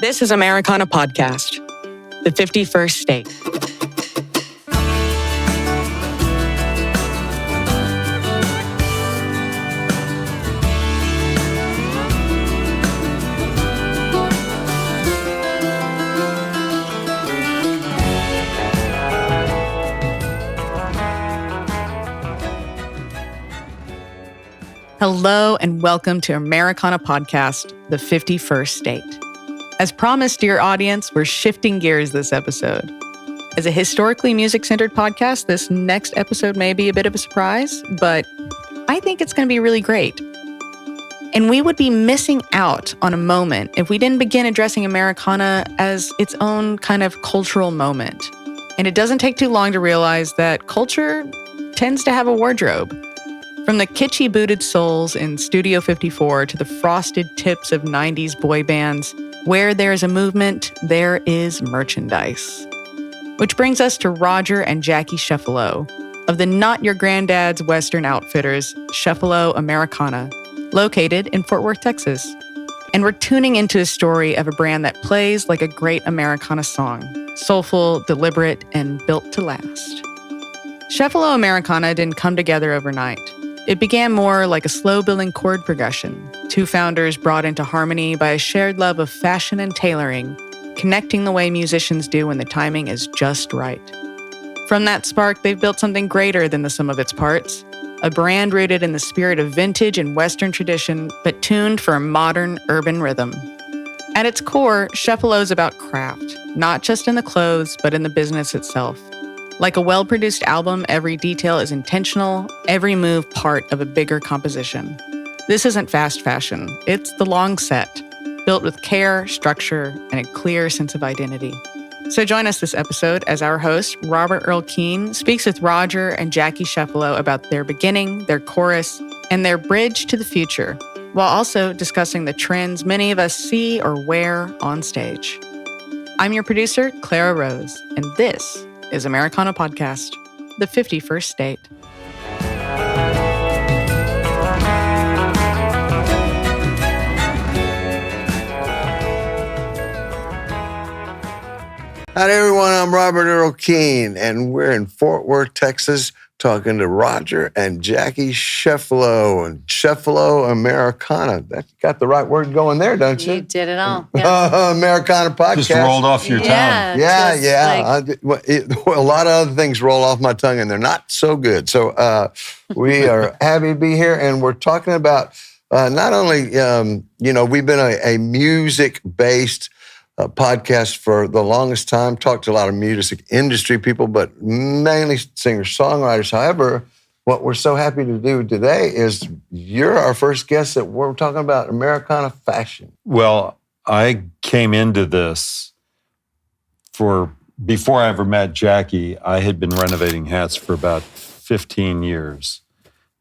This is Americana Podcast, the 51st state. Hello and welcome to Americana Podcast, the 51st state. As promised, dear audience, we're shifting gears this episode. As a historically music-centered podcast, this next episode may be a bit of a surprise, but I think it's going to be really great. And we would be missing out on a moment if we didn't begin addressing Americana as its own kind of cultural moment. And it doesn't take too long to realize that culture tends to have a wardrobe. From the kitschy booted soles in Studio 54 to the frosted tips of 90s boy bands, where there's a movement, there is merchandise. Which brings us to Rodger and Jackie Chieffalo, of the Not Your Granddad's Western Outfitters, Chieffalo Americana, located in Fort Worth, Texas. And we're tuning into a story of a brand that plays like a great Americana song, soulful, deliberate, and built to last. Chieffalo Americana didn't come together overnight. It began more like a slow-building chord progression, two founders brought into harmony by a shared love of fashion and tailoring, connecting the way musicians do when the timing is just right. From that spark, they've built something greater than the sum of its parts, a brand rooted in the spirit of vintage and Western tradition, but tuned for a modern urban rhythm. At its core, Chieffalo is about craft, not just in the clothes, but in the business itself. Like a well-produced album, every detail is intentional, every move part of a bigger composition. This isn't fast fashion, it's the long set, built with care, structure, and a clear sense of identity. So join us this episode as our host, Robert Earl Keene, speaks with Rodger and Jackie Chieffalo about their beginning, their chorus, and their bridge to the future, while also discussing the trends many of us see or wear on stage. I'm your producer, Clara Rose, and this is Americana Podcast, the 51st state. Hi everyone, I'm Robert Earl Keene, and we're in Fort Worth, Texas, talking to Rodger and Jackie Chieffalo and Chieffalo Americana. That got the right word going there, don't you? You did it all. Yeah. Americana Podcast. Just rolled off your tongue. Yeah. A lot of other things roll off my tongue, and they're not so good. So we are happy to be here, and we're talking about not only, we've been a music-based podcast for the longest time, talked to a lot of music industry people, but mainly singer-songwriters. However, what we're so happy to do today is you're our first guest that we're talking about Americana fashion. Well, I came into this before I ever met Jackie, I had been renovating hats for about 15 years.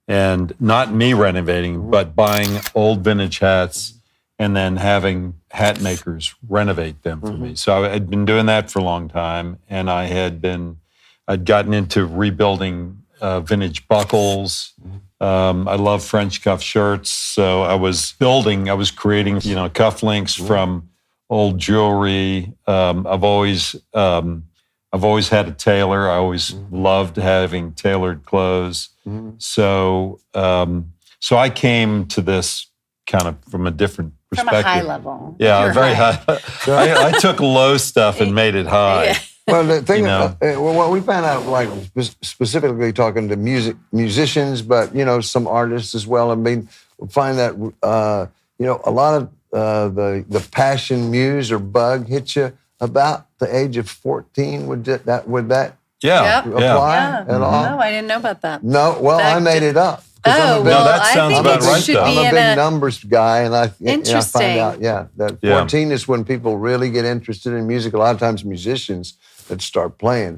And not me renovating, but buying old vintage hats and then having hat makers renovate them for me. So I'd been doing that for a long time, and I'd gotten into rebuilding vintage buckles. I love French cuff shirts, so I was creating, cufflinks from old jewelry. I've always had a tailor. I always loved having tailored clothes. So I came to this kind of from a different perspective. From a high level. Yeah, very high. I took low stuff and made it high. Yeah. Well, the thing, what we found out, like specifically talking to musicians, but some artists as well. I mean, we find that a lot of the passion muse or bug hits you about the age of 14. Would that apply at all? No, I didn't know about that. No, well, I made it up. That sounds about right, though. I'm a big numbers guy, and I find out, that 14 is when people really get interested in music. A lot of times musicians that start playing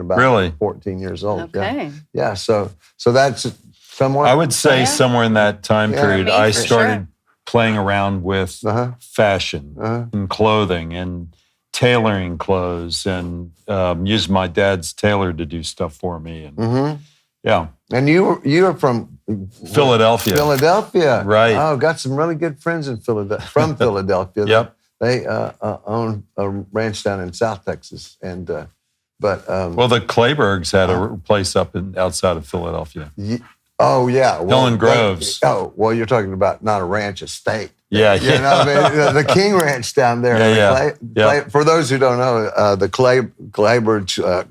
about 14 years old. Okay. Yeah, so that's somewhere. I would say somewhere in that time period, I started playing around with fashion and clothing and tailoring clothes and used my dad's tailor to do stuff for me. And And you are from Philadelphia. Philadelphia, right? Oh, got some really good friends in Philadelphia. From Philadelphia. Yep. They own a ranch down in South Texas, and well, the Clayburghs had a place up outside of Philadelphia. Oh yeah, Helen Groves. You're talking about not a ranch, a state. Yeah, You know, I mean, the King Ranch down there. For those who don't know, the Clayburghs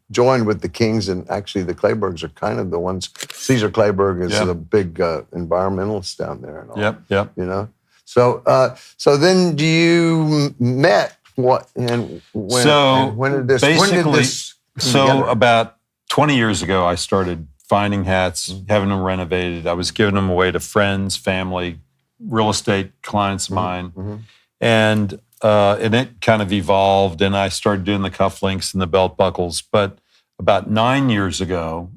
joined with the Kings, and actually the Clayburghs are kind of the ones. Caesar Clayburgh is the big environmentalist down there. And all, Yep. You know, so then you met what and when? So when did this? Basically, when did this come together? About 20 years ago, I started finding hats, having them renovated. I was giving them away to friends, family, real estate clients of mine. And it kind of evolved, and I started doing the cufflinks and the belt buckles. But about 9 years ago,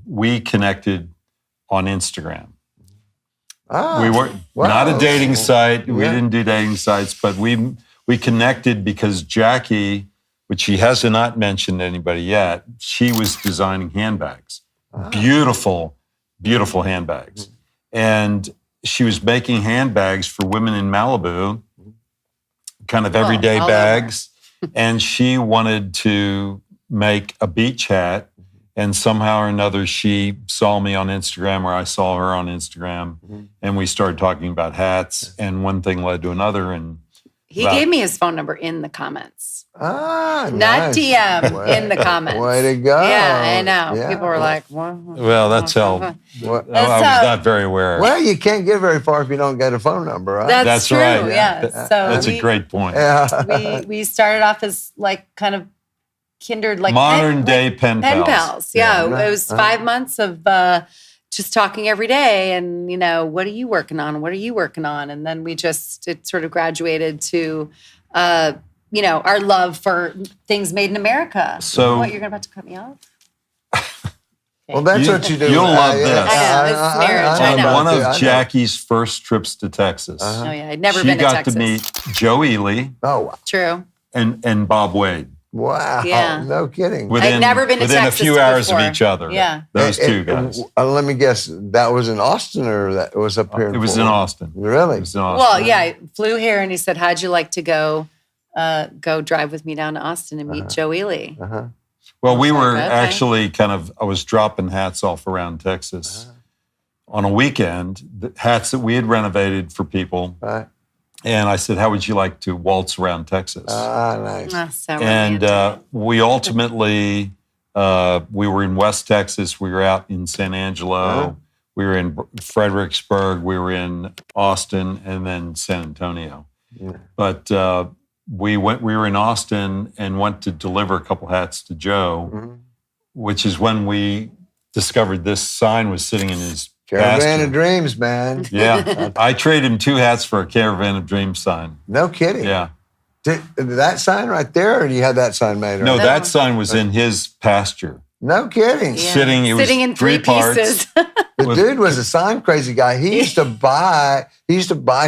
we connected on Instagram. We were not a dating site. We didn't do dating sites, but we connected because Jackie, which she has not mentioned to anybody yet, she was designing handbags. Beautiful, beautiful handbags. And she was making handbags for women in Malibu, kind of everyday bags. And she wanted to make a beach hat. And somehow or another, she saw me on Instagram, or I saw her on Instagram. And we started talking about hats, and one thing led to another. And he gave me his phone number in the comments. Not DM in the comments. Way to go. Yeah, I know. Yeah. People were like, what? well, that's how I was not very aware. Well, you can't get very far if you don't get a phone number, right? That's true, right. yeah. So That's a great point. we started off as like kind of kindred, like Modern day pen pals. Pen pals. Yeah, it was 5 months of just talking every day, and what are you working on? What are you working on? And then it sort of graduated to, our love for things made in America. So what, you're about to cut me off? Well, that's what you do. You'll love this. I know, this marriage, I know. One of Jackie's first trips to Texas. Oh yeah, I'd never She been to got Texas. to meet Joe Ely Oh, wow. True. and Bob Wade. Wow. Yeah. No kidding. Within, I'd never been to within Texas a few hours before. of each other. Yeah. Those two guys. Let me guess. That was in Austin, or that was up here? It was in Austin. Really? It was in Austin. Well, yeah, I flew here, and he said, "How'd you like to go drive with me down to Austin and meet Joe Ely?" Well, we were okay. actually I was dropping hats off around Texas on a weekend, the hats that we had renovated for people. Right. And I said, how would you like to waltz around Texas? Nice. Oh, so And romantic. we ultimately, we were in West Texas. We were out in San Angelo. We were in Fredericksburg. We were in Austin, and then San Antonio. Yeah. But we were in Austin and went to deliver a couple hats to Joe, which is when we discovered this sign was sitting in his Caravan pasture. of Dreams, man. Yeah. I traded him 2 hats for a Caravan of Dreams sign. No kidding. Yeah. Did that sign right there, or do you have that sign made? No, already? that sign was in his pasture. No kidding. Yeah. Sitting in three parts. pieces. The dude was a sign crazy guy. He used to buy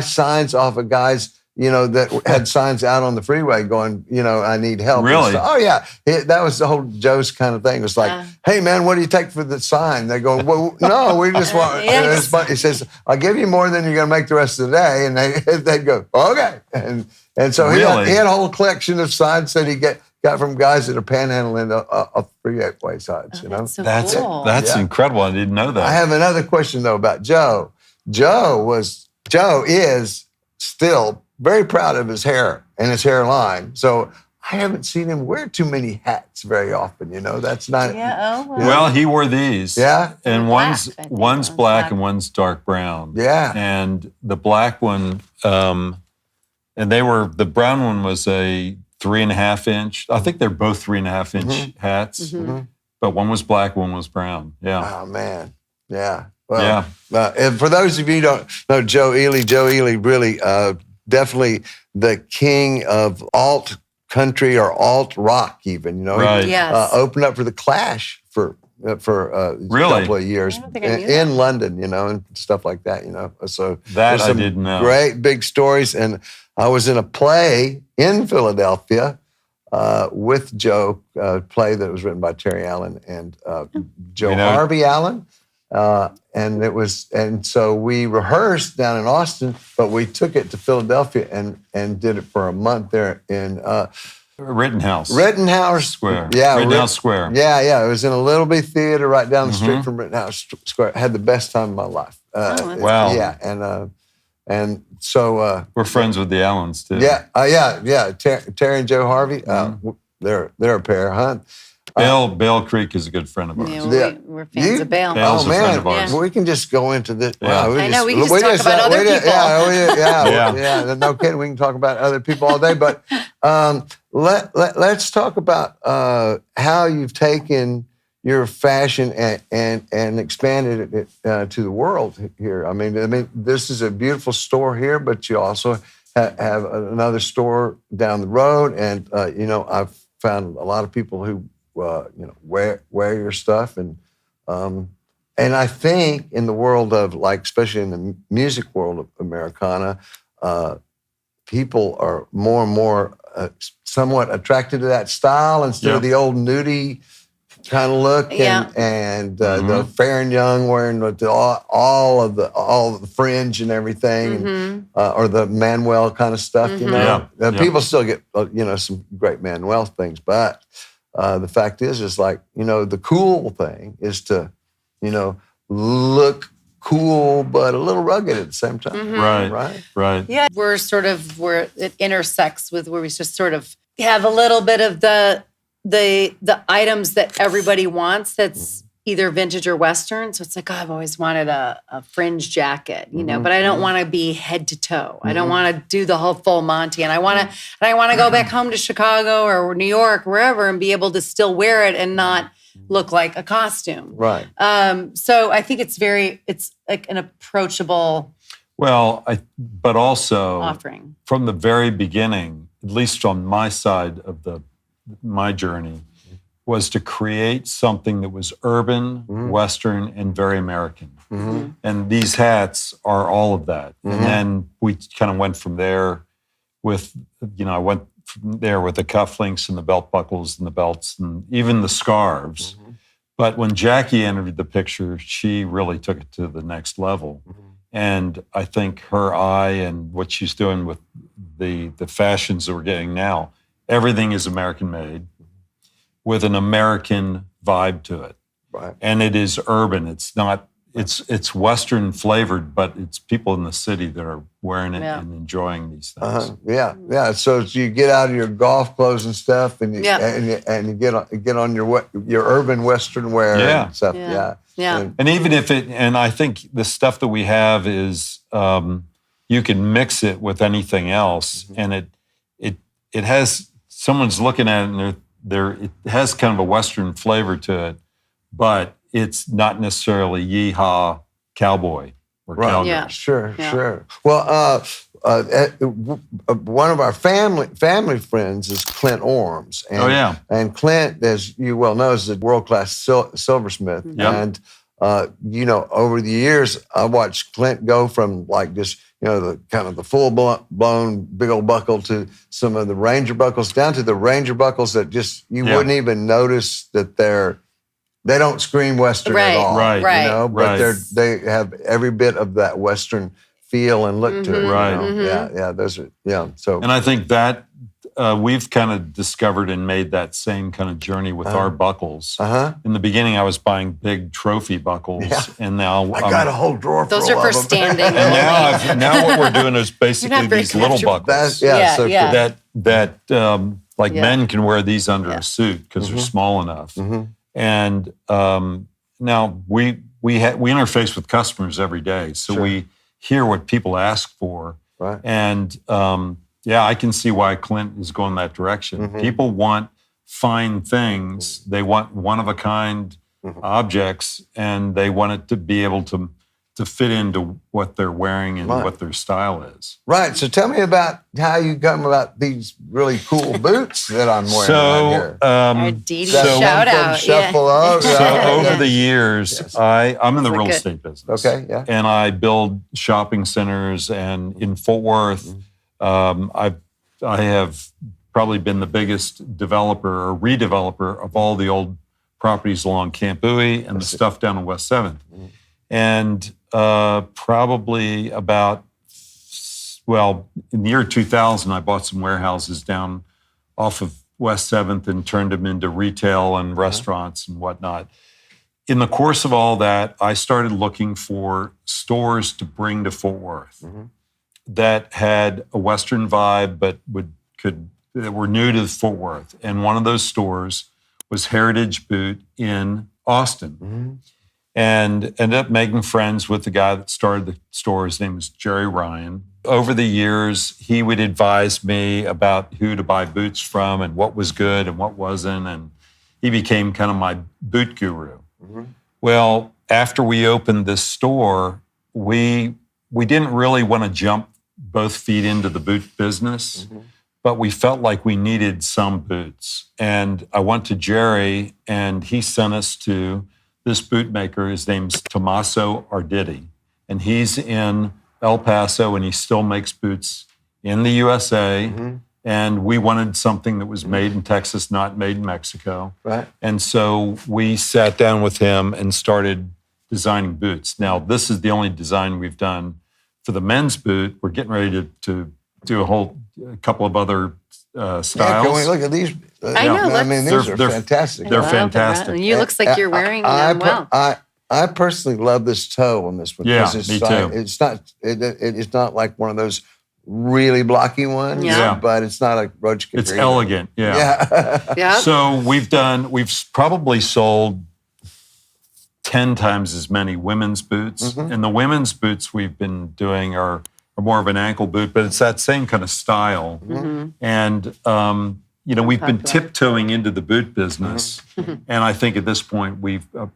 signs off of guys, that had signs out on the freeway going, I need help. Really? Oh yeah. That was the whole Joe's kind of thing. It was like, hey man, what do you take for the sign? They go, well, no, we just want, Yes. he says, I'll give you more than you're going to make the rest of the day. And they'd go, okay. And so Really? he had a whole collection of signs that he got from guys that are panhandling off freeway sides, That's so That's cool. that's Yeah. incredible. I didn't know that. I have another question though about Joe. Joe is still very proud of his hair and his hairline. So I haven't seen him wear too many hats very often. That's not. Yeah. Oh, well. Well, he wore these. Yeah. And Black, one's I think. one's One's black black. and one's dark brown. Yeah. And the black one, and the brown one was a 3.5 inch. I think they're both 3.5 inch hats, but one was black, one was brown. Yeah. Oh man. Yeah. Well, and for those of you who don't know Joe Ely really definitely the king of alt country or alt rock, even. Right. Yes. Opened up for the Clash for a couple of years I don't think I knew that. in London, and stuff like that. So That there's I some didn't know. Great big stories, and I was in a play in Philadelphia with Joe, play that was written by Terry Allen and Joe You know- Harvey Allen. And so we rehearsed down in Austin, but we took it to Philadelphia and did it for a month there in Rittenhouse Square. Yeah, Rittenhouse Square. Yeah. It was in a little bitty theater right down the street from Rittenhouse Square. I had the best time of my life. Wow. Yeah, and so we're friends with the Allens too. Yeah. Terry and Joe Harvey. They're a pair, huh? Bale Creek is a good friend of ours. Yeah, we're fans of Bale. Bale's a friend of ours. Well, we can just go into this. Yeah. I know, we can just talk about other people. Yeah. No kidding. We can talk about other people all day. But let's talk about how you've taken your fashion and expanded it to the world here. I mean, this is a beautiful store here, but you also have another store down the road. And, I've found a lot of people who wear your stuff, and I think in the world of especially in the music world of Americana, people are more and more somewhat attracted to that style instead of the old nudie kind of look, and the fair and young wearing all of the fringe and everything, or the Manuel kind of stuff. People still get some great Manuel things, but the fact is the cool thing is to look cool but a little rugged at the same time. Right. Yeah, it intersects with where we just sort of have a little bit of the items that everybody wants that's either vintage or Western. So it's I've always wanted a fringe jacket, but I don't want to be head to toe. I don't want to do the whole full Monty. And I want to go back home to Chicago or New York, wherever, and be able to still wear it and not look like a costume. Right. So I think it's like an approachable but also offering. From the very beginning, at least on my side of my journey, was to create something that was urban, Western, and very American. And these hats are all of that. And then we kind of went from there with, I went from there with the cufflinks and the belt buckles and the belts and even the scarves. But when Jackie entered the picture, she really took it to the next level. And I think her eye and what she's doing with the fashions that we're getting now, everything is American made, with an American vibe to it. Right. And it is urban. It's not, it's Western flavored, but it's people in the city that are wearing it and enjoying these things. Yeah. So you get out of your golf clothes and stuff, and you get on your urban Western wear and stuff. Yeah. And even if and I think the stuff that we have is, you can mix it with anything else, and it has, someone's looking at it and it has kind of a Western flavor to it, but it's not necessarily yee-haw cowboy or cowgirl. Yeah. Sure. Well, one of our family friends is Clint Orms. And, and Clint, as you well know, is a world-class silversmith. And, over the years, I watched Clint go from just, the kind of the full-blown big old buckle to some of the Ranger buckles, down to the Ranger buckles that just, you wouldn't even notice that they don't scream Western at all. Right. But they have every bit of that Western feel and look to it. Right. Yeah, those are, So. And I think that we've kind of discovered and made that same kind of journey with our buckles. In the beginning, I was buying big trophy buckles, and now I got a whole drawer full of them. Those are for standing. And now what we're doing is basically these little buckles. That men can wear these under a suit because they're small enough. And now we interface with customers every day, so we hear what people ask for. Right. And I can see why Clint is going that direction. People want fine things. They want one-of-a-kind objects, and they want it to be able to fit into what they're wearing and what their style is. Right. So tell me about how you come about these really cool boots that I'm wearing right here. Our Dee Dee shout out. Over the years, I'm in the real estate business. Okay, yeah. And I build shopping centers, and in Fort Worth, I have probably been the biggest developer or redeveloper of all the old properties along Camp Bowie and the stuff down on West 7th. And probably about, in the year 2000, I bought some warehouses down off of West 7th and turned them into retail and restaurants and whatnot. In the course of all that, I started looking for stores to bring to Fort Worth that had a Western vibe, but that were new to Fort Worth. And one of those stores was Heritage Boot in Austin. And ended up making friends with the guy that started the store. His name was Jerry Ryan. Over the years, he would advise me about who to buy boots from and what was good and what wasn't. And he became kind of my boot guru. Well, after we opened this store, we didn't really want to jump both feet into the boot business, but we felt like we needed some boots. And I went to Jerry, and he sent us to this bootmaker. His name's Tommaso Arditi, and he's in El Paso, and he still makes boots in the USA. And we wanted something that was made in Texas, not made in Mexico. Right. And so we sat down with him and started designing boots. Now, this is the only design we've done for the men's boot. We're getting ready to do a couple of other styles. Yeah, can we look at these? I know. I mean, these are fantastic. They're fantastic. You looks like you're wearing them well. I personally love this toe on this one. Yeah, it's me like, too. It's not like one of those really blocky ones, but it's not a roach. It's elegant. Yeah. So we've probably sold 10 times as many women's boots. And the women's boots we've been doing are more of an ankle boot, but it's that same kind of style. And, we've been tiptoeing into the boot business. And I think at this point,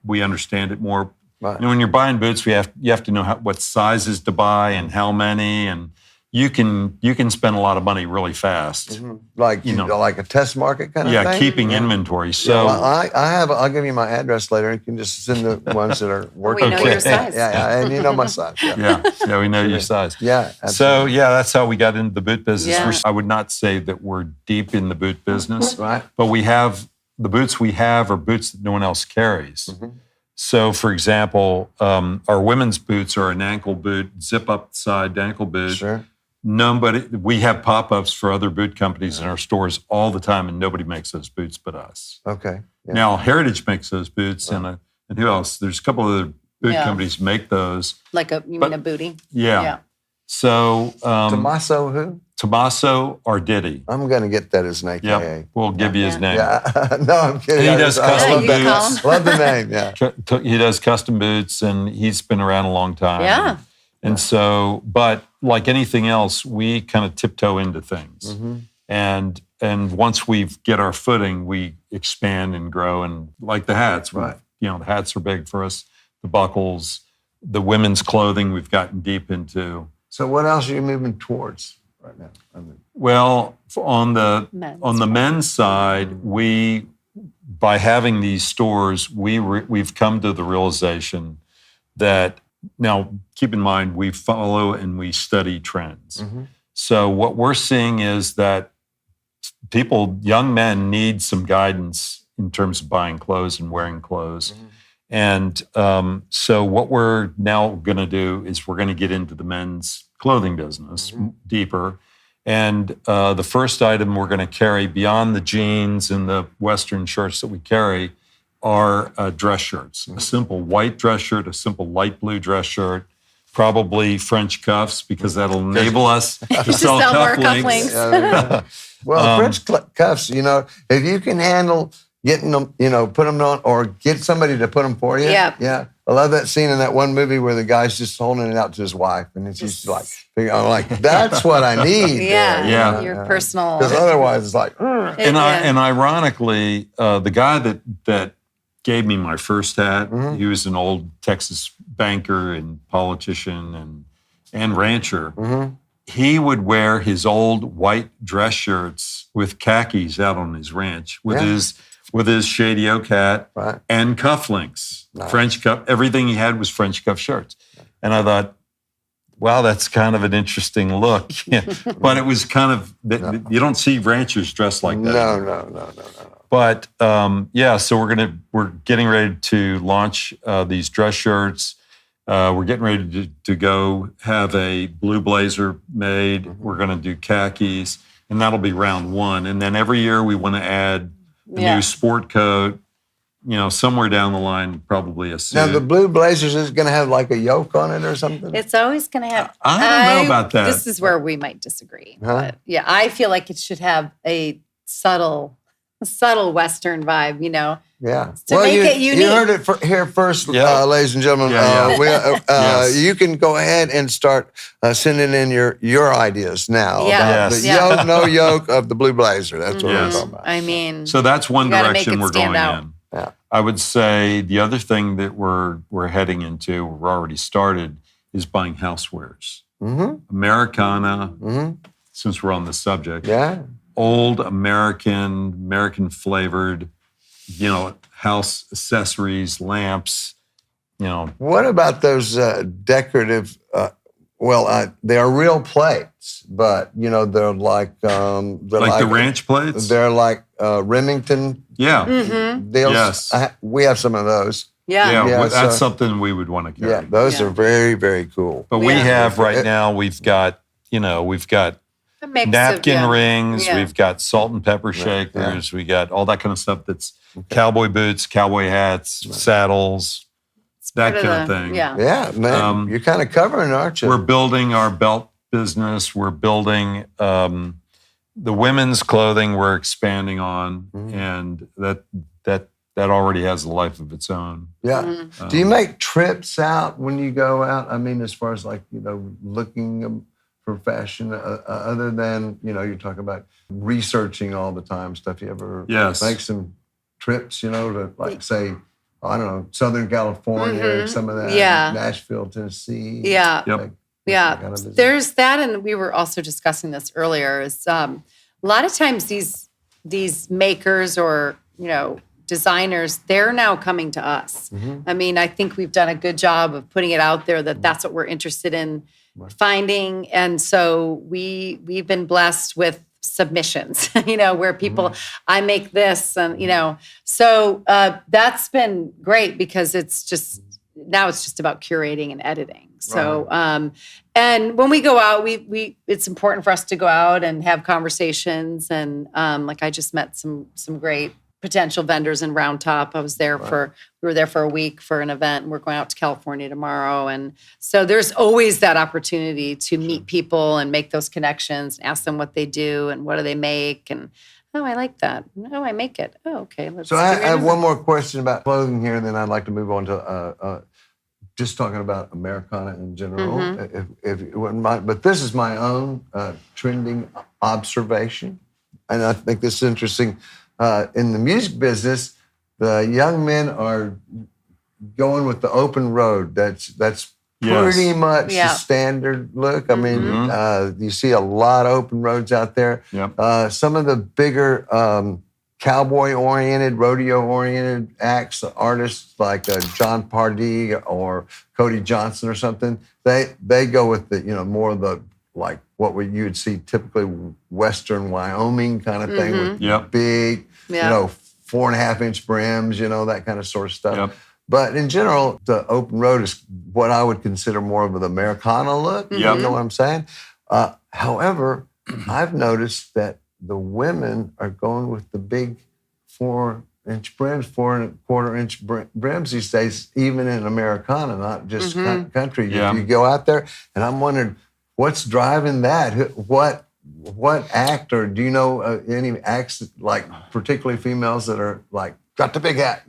we understand it more. Right. And when you're buying boots, you have to know what sizes to buy and how many, and you can spend a lot of money really fast. Like like a test market kind of thing? Yeah, keeping inventory. So I'll give you my address later. You can just send the ones that are working. We know your size. Yeah, and you know my size. Yeah, we know your size. Yeah. Absolutely. So that's how we got into the boot business. Yeah. I would not say that we're deep in the boot business, right? But the boots we have are boots that no one else carries. So, for example, our women's boots are an ankle boot, zip up side ankle boot. Sure. We have pop-ups for other boot companies in our stores all the time, and nobody makes those boots but us. Okay. Yeah. Now, Heritage makes those boots, and who else? There's a couple of other boot companies make those. You mean a booty? Yeah. So Tommaso who? Tommaso Arditi. I'm going to get that as an AKA. Yep. We'll give you his name. Yeah. No, I'm kidding. He does custom boots. Love the name, yeah. He does custom boots, and he's been around a long time. Yeah. And so, but like anything else, we kind of tiptoe into things. And once we get our footing, we expand and grow. And like the hats, right. The hats are big for us. The buckles, the women's clothing, we've gotten deep into. So what else are you moving towards right now? Well, on the men's side, by having these stores, we've come to the realization that, now keep in mind, we follow and we study trends. So what we're seeing is that young men need some guidance in terms of buying clothes and wearing clothes. And so what we're now going to do is we're going to get into the men's clothing business deeper. And the first item we're going to carry beyond the jeans and the Western shirts that we carry are dress shirts. A simple white dress shirt, a simple light blue dress shirt, probably French cuffs, because that'll enable us to sell cufflinks. Well, French cuffs, if you can handle getting them, put them on, or get somebody to put them for you. Yeah. I love that scene in that one movie where the guy's just holding it out to his wife, and it's just like, I'm like, that's what I need. Your personal. Because otherwise, it's like. And ironically, the guy that gave me my first hat, he was an old Texas banker and politician and rancher. He would wear his old white dress shirts with khakis out on his ranch with his Shady Oak hat and cufflinks. Nice. French cuff, everything he had was French cuff shirts. And I thought, wow, that's kind of an interesting look. But it was kind of, you don't see ranchers dressed like that. No. But so we're getting ready to launch these dress shirts. We're getting ready to go have a blue blazer made. We're going to do khakis, and that'll be round one. And then every year we want to add a new sport coat. Somewhere down the line, probably a suit. Now, the blue blazers is going to have like a yoke on it or something? It's always going to have. I don't know about that. This is where we might disagree. Huh? But I feel like it should have a subtle Western vibe, Yeah. To make it unique. You heard it here first, ladies and gentlemen. You can go ahead and start sending in your ideas now about the yoke, no yoke of the blue blazer. That's what we're talking about. I mean, so that's one direction we're going out. in. Yeah. I would say the other thing that we're heading into, we're already started, is buying housewares. Americana, since we're on the subject. Yeah. Old American flavored, house accessories, lamps, What about those decorative, they are real plates, but, they're like... they're like the ranch plates? They're like Remington deals. Yes. We have some of those. That's something we would want to carry. Yeah, those are very, very cool. But we have right now, we've got napkin rings, we've got salt and pepper shakers, we got all that kind of stuff that's cowboy boots, cowboy hats, saddles, that kind of thing. Yeah, man, you're kind of covering, aren't you? We're building our belt business. We're building the women's clothing we're expanding on, and that already has a life of its own. Yeah. Do you make trips out when you go out? I mean, as far as looking for fashion, other than, you're talking about researching all the time stuff. You ever make some trips, to say, I don't know, Southern California, some of that, Nashville, Tennessee. Yeah. There's that, and we were also discussing this earlier, is a lot of times these makers or, designers, they're now coming to us. I mean, I think we've done a good job of putting it out there that that's what we're interested in finding. And so we've been blessed with submissions, where people, I make this, and, so that's been great because now it's just about curating and editing. So, and when we go out, it's important for us to go out and have conversations. And I just met some great potential vendors in Round Top. We were there for a week for an event, and we're going out to California tomorrow. And so there's always that opportunity to meet people and make those connections, and ask them what they do and what do they make. And, oh, I like that. Oh, I make it. Oh, okay. So I have one more question about clothing here, and then I'd like to move on to just talking about Americana in general, if you wouldn't mind. But this is my own trending observation, and I think this is interesting. In the music business, the young men are going with the open road. That's pretty much the standard look. I mean, you see a lot of open roads out there. Some of the bigger cowboy-oriented, rodeo-oriented acts, artists like John Pardee or Cody Johnson or something, they go with the more of the what you would see typically Western Wyoming kind of thing with big, 4.5-inch brims, that kind of sort of stuff. But in general, the open road is what I would consider more of an Americana look. You know what I'm saying? However, I've noticed that the women are going with the big 4-inch brims, 4.25-inch brims these days, even in Americana, not just country. You go out there, and I'm wondering, what's driving that? What act, or do you know any acts particularly females that are got the big hat?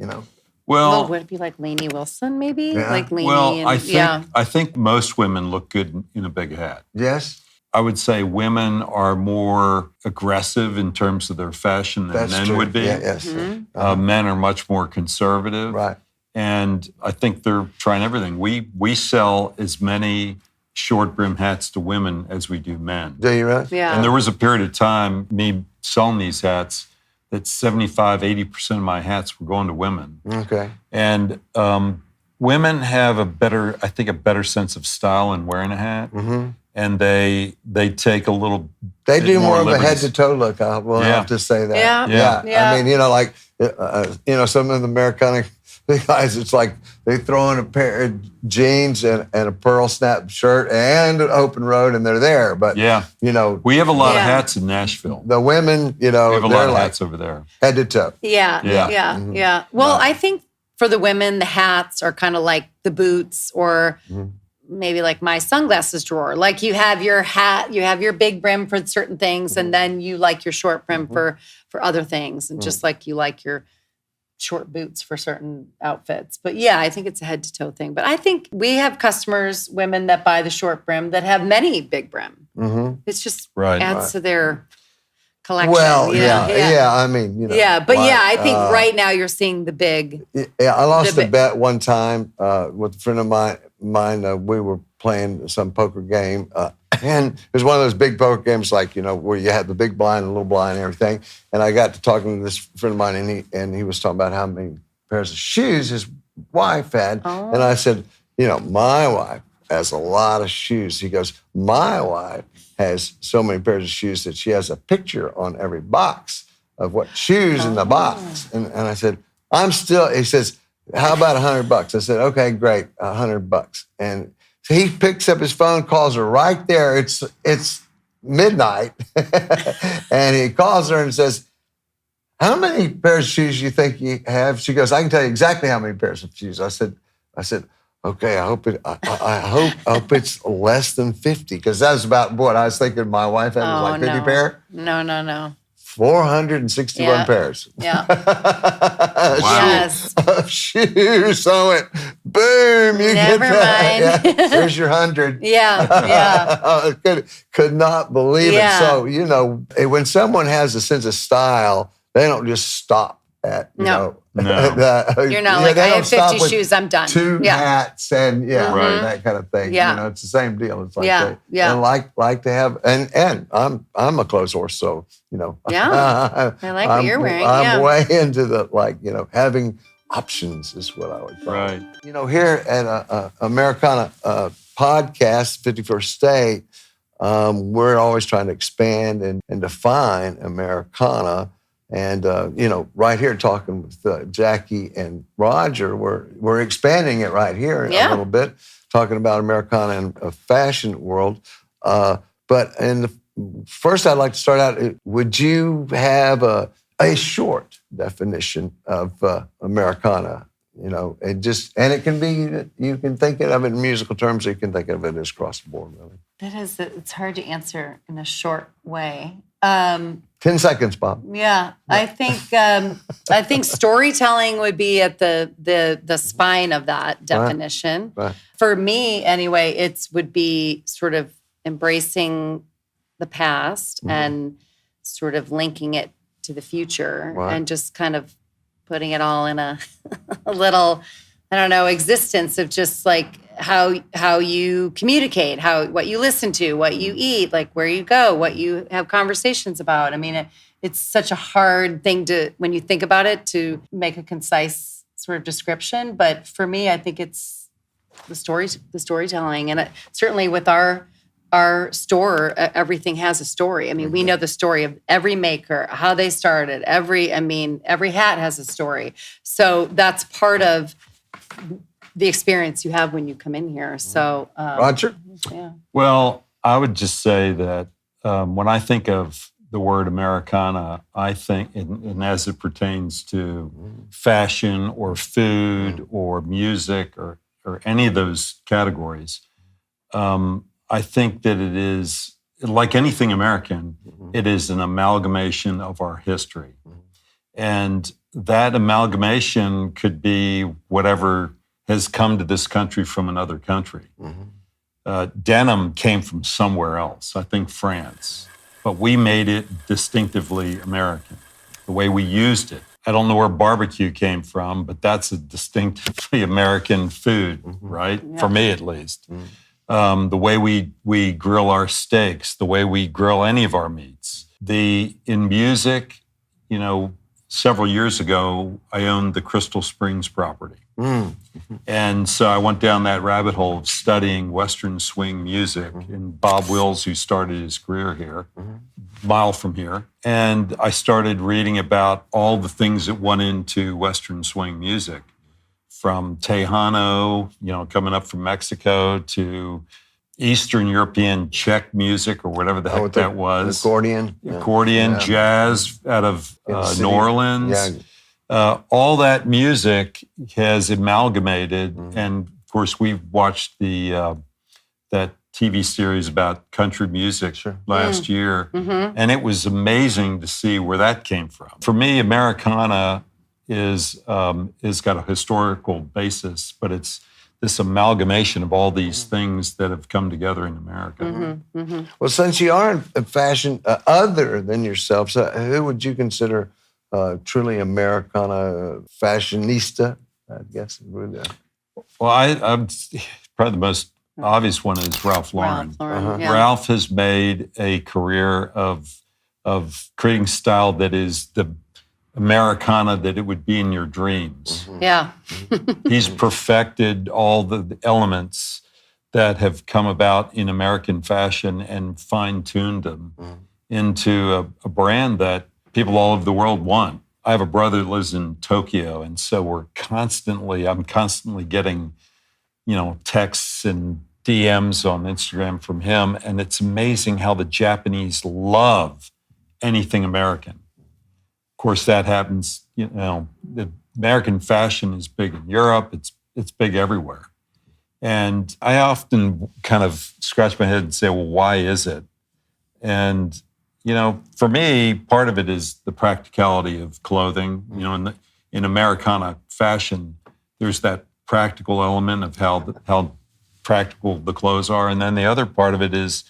Well, would it be like Lainey Wilson, maybe? Yeah. Like Lainey. Well, I think most women look good in a big hat. Yes. I would say women are more aggressive in terms of their fashion than men would be. Yes. Men are much more conservative. Right. And I think they're trying everything. We sell as many short brim hats to women as we do men. Do you, right? Yeah. And there was a period of time, me selling these hats, that 75-80% of my hats were going to women. Okay. And women have a better sense of style in wearing a hat. And they take a little They do more of a liberties. head-to-toe look. I will have to say that. Yeah. I mean, like, some of the Americana guys, it's like they throw in a pair of jeans and a pearl snap shirt and an open road, and they're there. But, we have a lot of hats in Nashville. The women, we have a lot of hats over there. Head to toe. Yeah. Well, I think for the women, the hats are kind of like the boots or maybe like my sunglasses drawer. Like you have your hat, you have your big brim for certain things, and then you like your short brim for other things. And just like you like your short boots for certain outfits. But yeah, I think it's a head to toe thing. But I think we have customers, women that buy the short brim that have many big brim. It's just adds to their collection. Well, I mean, but I think right now you're seeing the big. Yeah, I lost a bet one time with a friend of mine. We were playing some poker game, and it was one of those big poker games, like where you had the big blind and little blind and everything. And I got to talking to this friend of mine, and he was talking about how many pairs of shoes his wife had, and I said, my wife has a lot of shoes. He goes, my wife has so many pairs of shoes that she has a picture on every box of what shoes in the box. And I said, he says, how about $100? I said, okay, great, $100. And so he picks up his phone, calls her right there. It's midnight. And he calls her and says, how many pairs of shoes do you think you have? She goes, I can tell you exactly how many pairs of shoes. I said, okay, I hope it's less than 50, because that was about what I was thinking my wife had, was like 50 pair. No. 461 pairs. Yeah. Yes. Of shoes. So I went, boom, you Never get that. mind. Yeah, there's your 100. Yeah. Could not believe it. So, when someone has a sense of style, they don't just stop at, No. You're not like, I have 50 shoes, I'm done. Two hats and that kind of thing. Yeah. It's the same deal. It's like they like to have, and I'm a clothes horse, so I like what you're wearing. I'm way into the having options is what I would call it. Here at Americana Podcast, 51st State, we're always trying to expand and define Americana. And, right here talking with Jackie and Rodger, we're expanding it right here a little bit, talking about Americana and a fashion world. But first, I'd like to start out, would you have a short definition of Americana? And it can be, you can think of it in musical terms, or you can think of it as across the board, really. It's hard to answer in a short way. 10 seconds, Bob. Yeah, I think storytelling would be at the spine of that definition. Right. For me, anyway, it would be sort of embracing the past and sort of linking it to the future and just kind of putting it all in a little, existence of just like how you communicate, what you listen to, what you eat, like where you go, what you have conversations about. I mean, it's such a hard thing when you think about it, to make a concise sort of description. But for me, I think it's the storytelling, and certainly with our store, everything has a story. I mean, we know the story of every maker, how they started. Every hat has a story. So that's part of the experience you have when you come in here. So, Rodger? Yeah. Well, I would just say that when I think of the word Americana, I think, and as it pertains to fashion or food or music or any of those categories, I think that it is, like anything American, it is an amalgamation of our history. And that amalgamation could be whatever has come to this country from another country. Denim came from somewhere else, I think France, but we made it distinctively American, the way we used it. I don't know where barbecue came from, but that's a distinctively American food, right? Yeah. For me, at least. The way we grill our steaks, the way we grill any of our meats. In music, several years ago, I owned the Crystal Springs property. And so I went down that rabbit hole of studying Western swing music. And Bob Wills, who started his career here, mile from here. And I started reading about all the things that went into Western swing music, from Tejano, coming up from Mexico, to Eastern European Czech music, or whatever the heck that was. Accordion, jazz out of New Orleans. All that music has amalgamated. And of course, we watched that TV series about country music last year. And it was amazing to see where that came from. For me, Americana is got a historical basis, but it's this amalgamation of all these things that have come together in America. Well, since you are in fashion other than yourself, so who would you consider truly Americana fashionista, I guess? Well, I'm probably the most obvious one is Ralph Lauren. Ralph has made a career of creating style that is the Americana that it would be in your dreams. Yeah. He's perfected all the elements that have come about in American fashion and fine-tuned them into a brand that people all over the world want. I have a brother that lives in Tokyo, and so I'm constantly getting, texts and DMs on Instagram from him, and it's amazing how the Japanese love anything American. Of course, that happens, the American fashion is big in Europe, it's big everywhere. And I often kind of scratch my head and say, well, why is it? And, for me, part of it is the practicality of clothing. In Americana fashion, there's that practical element of how practical the clothes are. And then the other part of it is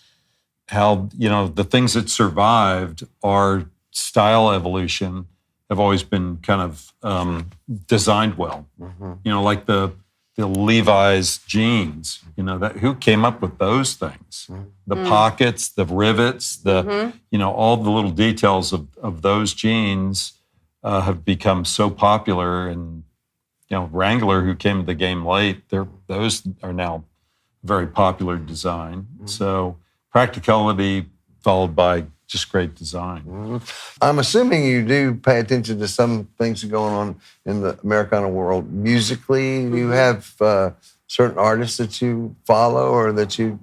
how, the things that survived are style evolution have always been kind of designed well. Like the Levi's jeans, who came up with those things? The pockets, the rivets, all the little details of those jeans have become so popular. And, Wrangler, who came to the game late, those are now very popular design. So practicality followed by just great design. I'm assuming you do pay attention to some things going on in the Americana world musically. Do you have certain artists that you follow or that you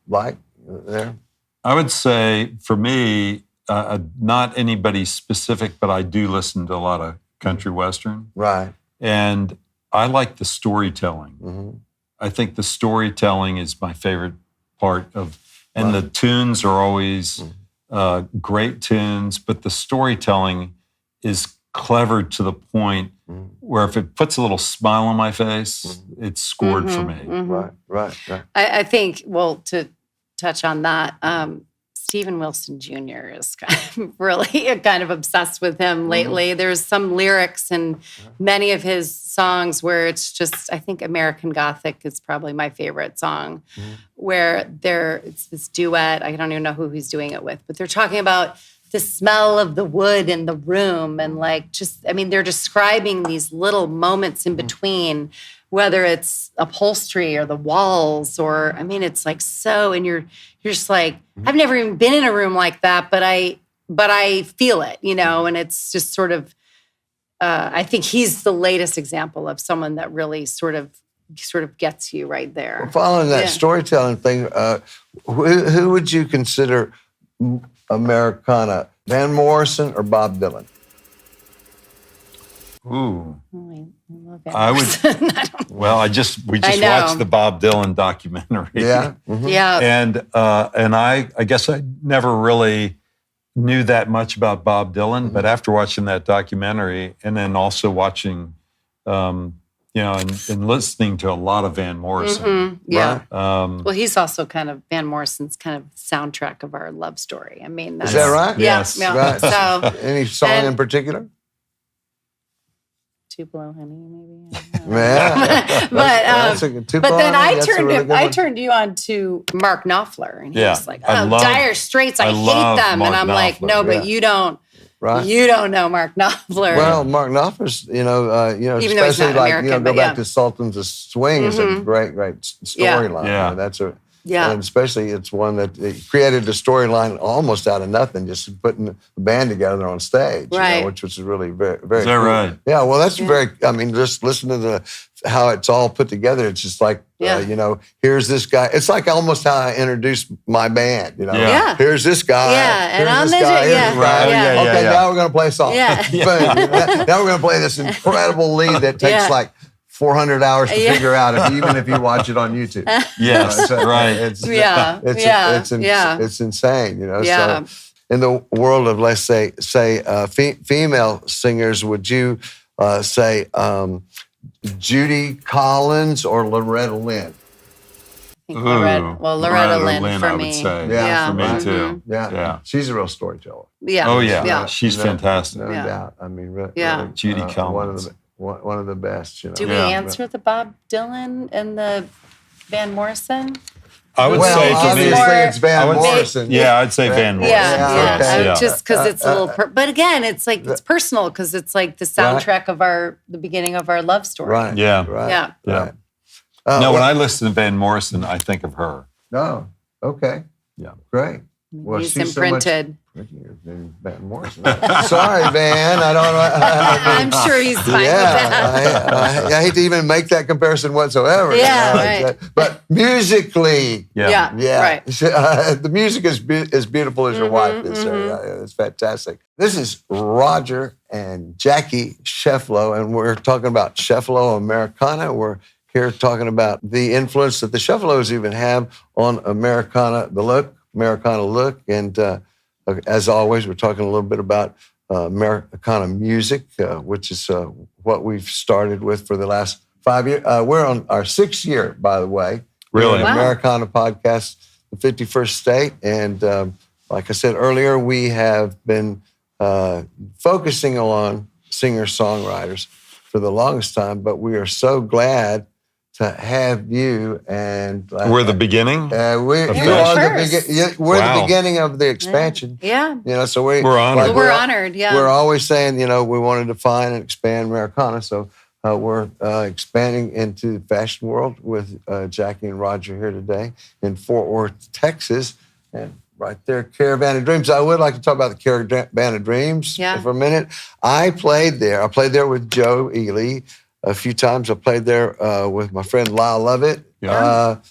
like there? I would say, for me, not anybody specific, but I do listen to a lot of country western. Right. And I like the storytelling. I think the storytelling is my favorite part of, and the tunes are always great tunes, but the storytelling is clever to the point where if it puts a little smile on my face, it's scored for me. Right. I think, to touch on that, Stephen Wilson Jr. is kind of obsessed with him lately. There's some lyrics in many of his songs where it's just, I think American Gothic is probably my favorite song, where it's this duet. I don't even know who he's doing it with, but they're talking about the smell of the wood in the room and they're describing these little moments in between, whether it's upholstery or the walls or, it's like so, and you're just like, I've never even been in a room like that, but I feel it, and it's just sort of, I think he's the latest example of someone that really sort of gets you right there. Well, following that storytelling thing, who would you consider Americana, Van Morrison or Bob Dylan? Ooh. I would. We just watched the Bob Dylan documentary. Yeah. Yeah. And I guess I never really knew that much about Bob Dylan, but after watching that documentary and then also watching, and listening to a lot of Van Morrison. Yeah. Well, he's also Van Morrison's kind of soundtrack of our love story. Is that right? Yes. Yeah. Right. So, any song in particular? Tupelo Honey, maybe. Yeah. But then I turned you on to Mark Knopfler, and he was like, Dire Straits, I hate them. Mark and I'm Knopfler. Like, no, but you don't. Right. You don't know Mark Knopfler. Well, Mark Knopfler's, Even though he's especially not American, go back to Sultans of Swing is a great storyline. Yeah. Yeah. And especially it's one that it created a storyline almost out of nothing, just putting the band together on stage, right. which was really very, very Is that cool. right? Yeah, well, that's very, I mean, just listen to how it's all put together. It's just like, here's this guy. It's like almost how I introduced my band, Yeah. Here's this guy. Yeah, and here's on this this, guy. Here's this guy. yeah. Okay, now we're going to play a song. Yeah. Now we're going to play this incredible lead that takes like 400 hours to figure out, even if you watch it on YouTube. Yes, right. It's insane, So in the world of, let's say female singers, would you say Judy Collins or Loretta Lynn? I think Loretta Lynn for I me. would say. Yeah. For me too. Yeah. She's a real storyteller. Yeah. Oh yeah. She's fantastic. No doubt. I mean, really, Judy Collins. One of the best. Do we answer the Bob Dylan and the Van Morrison? I would say for me, obviously it's Van Morrison. I'd say Van Morrison. Yeah. Just because it's a little, but again, it's like it's personal because it's like the soundtrack of the beginning of our love story. Right. Yeah. Right. Yeah. No, when I listen to Van Morrison, I think of her. No. Okay. Yeah. Great. Well, He's she's imprinted. So much prettier than Van Morrison. Sorry, Van. I don't know. I'm sure he's fine with that. I hate to even make that comparison whatsoever. Yeah, right. But musically, Yeah. Right. The music is as beautiful as your wife is. It's fantastic. This is Rodger and Jackie Chieffalo, and we're talking about Chieffalo Americana. We're here talking about the influence that the Chieffalos even have on Americana look. And as always, we're talking a little bit about Americana music, which is what we've started with for the last 5 years. We're on our 6th year, by the way. Really? Wow. Americana Podcast, the 51st state. And like I said earlier, we have been focusing on singer-songwriters for the longest time, but we are so glad to have you, and we're the beginning. We're the beginning of the expansion. Yeah. So we're honored. We're honored. Yeah. We're always saying, we want to define and expand Americana. So we're expanding into the fashion world with Jackie and Rodger here today in Fort Worth, Texas, and right there, Caravan of Dreams. I would like to talk about the Caravan of Dreams for a minute. I played there. I played there with Joe Ely a few times. I played there with my friend Lyle Lovett a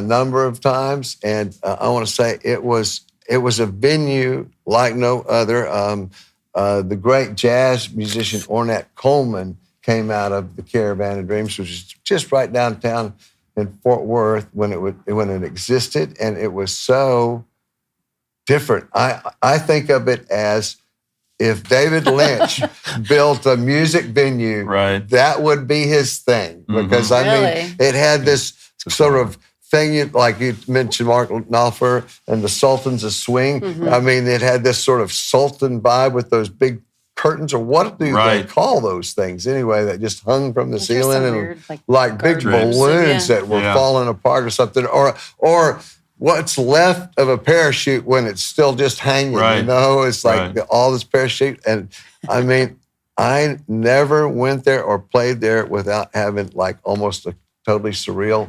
number of times, and I want to say it was a venue like no other. The great jazz musician Ornette Coleman came out of the Caravan of Dreams, which is just right downtown in Fort Worth when it existed, and it was so different. I think of it as if David Lynch built a music venue, that would be his thing. Because I mean, it had this sort of thing, like you mentioned, Mark Knopfler and the Sultans of Swing. I mean, it had this sort of Sultan vibe with those big curtains, or what do they call those things anyway, that just hung from the ceiling and weird, like big balloons that were falling apart or something, or what's left of a parachute when it's still just hanging, It's like all this parachute. And I mean, I never went there or played there without having like almost a totally surreal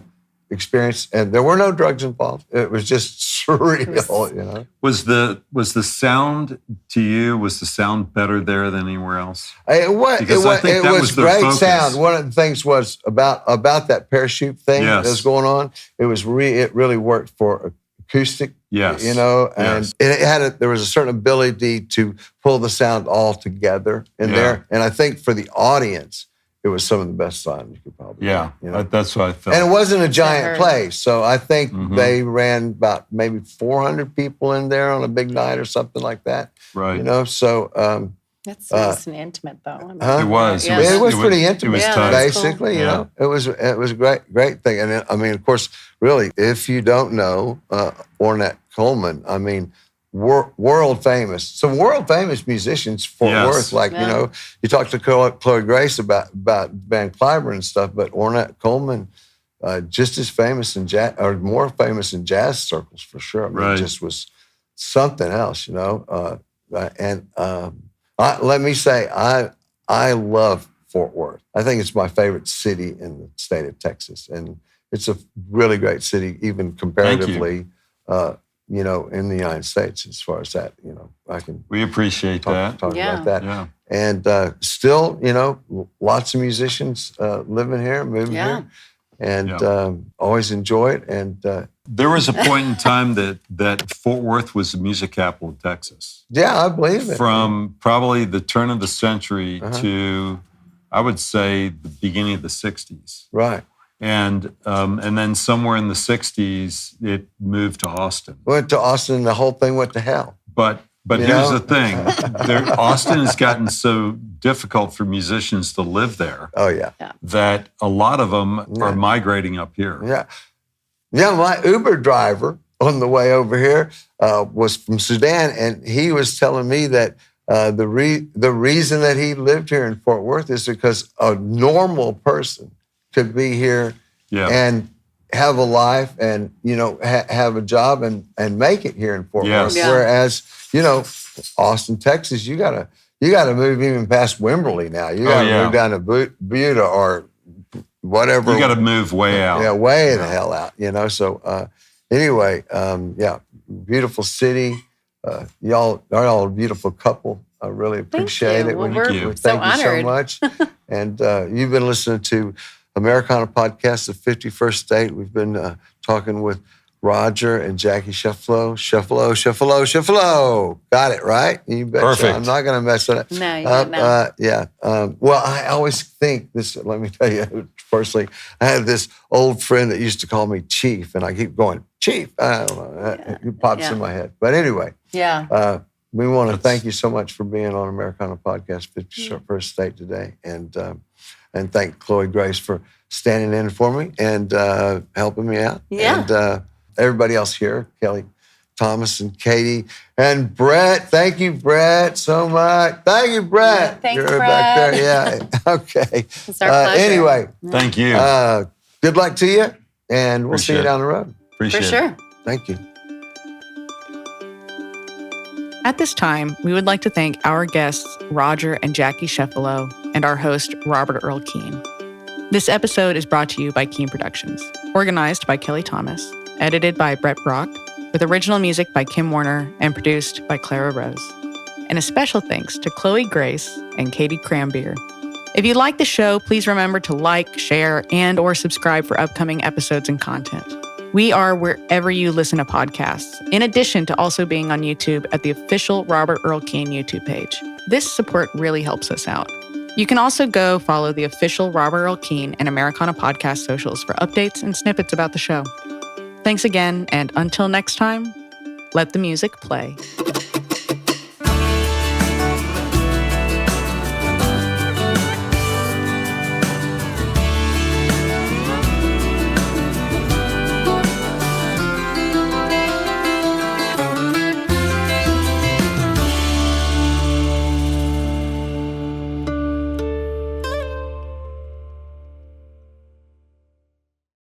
experience. And there were no drugs involved. It was just surreal, Was the sound to you, was the sound better there than anywhere else? It was great focus. sound. One of the things was about that parachute thing that was going on. It really worked for acoustic, and there was a certain ability to pull the sound all together in there. And I think for the audience, it was some of the best sound you could probably get, That's what I felt. And it wasn't a giant place, so I think they ran about maybe 400 people in there on a big night or something like that. Right. So that's nice and intimate, though. I mean, it was. Yeah. It was pretty intimate. It was tight. Basically, cool. It was a great thing. And I mean, of course, really, if you don't know Ornette Coleman, I mean, world famous. Some world famous musicians, Fort Worth. Like you talked to Chloe Grace about Van Cliburn and stuff, but Ornette Coleman, just as famous in jazz, or more famous in jazz circles for sure. I mean, it just was something else, let me say, I love Fort Worth. I think it's my favorite city in the state of Texas, and it's a really great city, even comparatively, in the United States as far as that. We appreciate talk about that. Yeah. And still, lots of musicians living here, moving here, and always enjoy it. And there was a point in time that Fort Worth was the music capital of Texas. Yeah, I believe it. From probably the turn of the century to, I would say, the beginning of the 60s. Right. And then somewhere in the 60s, it moved to Austin. Went to Austin, and the whole thing went to hell. But here's the thing. Austin has gotten so difficult for musicians to live there. Oh, yeah. That a lot of them are migrating up here. Yeah. Yeah, my Uber driver on the way over here was from Sudan, and he was telling me that the reason that he lived here in Fort Worth is because a normal person could be here and have a life and, have a job and make it here in Fort Worth. Yeah. Whereas, Austin, Texas, you gotta move even past Wimberley now. You gotta move down to Buda or whatever. You gotta move way out. Yeah, way the hell out, So anyway, beautiful city. Y'all are all a beautiful couple. I really appreciate it. Well, Thank you. So Thank you honored. so much. And you've been listening to Americana Podcast, the 51st State. We've been talking with Rodger and Jackie Chieffalo. Chieffalo. Got it, right? You betcha. Perfect. I'm not going to mess it up. No, you don't. Yeah. Well, I always think this, let me tell you personally, I had this old friend that used to call me Chief, and I keep going, Chief. I don't know. It pops in my head. But anyway. Yeah. We want to thank you so much for being on Americana Podcast, 51st State today. And thank Chloe Grace for standing in for me and helping me out. Yeah. And everybody else here, Kelly Thomas and Katie and Brett. Thank you, Brett, so much. Thank you, Brett. Yeah, thanks, You're Brett. back there. Yeah. Okay. It's our pleasure. Anyway, Thank you. good luck to you, and we'll see you Appreciate it. down the road. Appreciate For it. sure. Thank you. At this time, we would like to thank our guests, Rodger and Jackie Chieffalo, and our host, Robert Earl Keene. This episode is brought to you by Keene Productions, organized by Kelly Thomas, edited by Brett Brock, with original music by Kim Warner, and produced by Clara Rose. And a special thanks to Chloe Grace and Katie Crambeer. If you like the show, please remember to like, share, and or subscribe for upcoming episodes and content. We are wherever you listen to podcasts, in addition to also being on YouTube at the official Robert Earl Keene YouTube page. This support really helps us out. You can also go follow the official Robert Earl Keene and Americana Podcast socials for updates and snippets about the show. Thanks again, and until next time, let the music play.